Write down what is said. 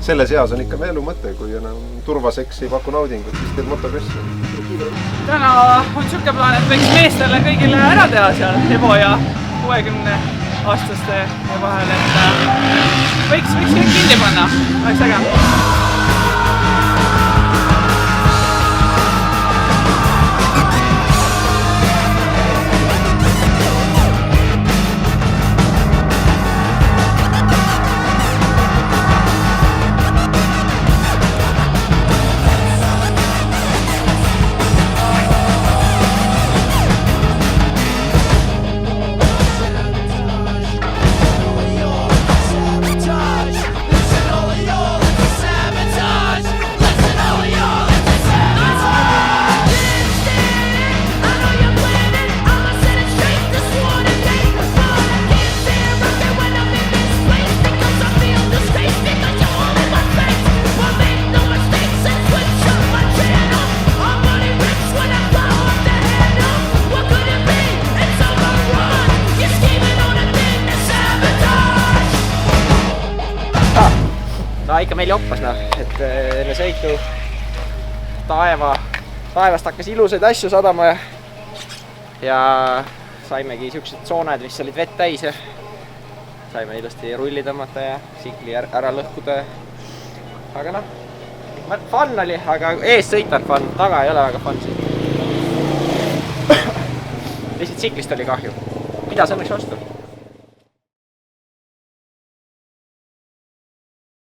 selles eas on ikka me elu mõte, kui enam turvaseks ei paku naudingut, siis teed motokressi. Täna on siuke plaan, et võiks meestele kõigile ära teha seal Evo ja 60-aastaste vahel, et võiks kinni panna, oleks äge. Ta ikka meil joppas, et enne sõitu taevast hakkas ilusaid asju sadama ja saimegi siuksed sooned, mis olid vett täis ja saime ilusti rulli tõmmata ja sikli ära lõhkuda. Aga fun oli, aga ees sõita on fun, taga ei ole väga fun sõita. Lihtsalt siklist oli kahju. Pidas õnneks vastu.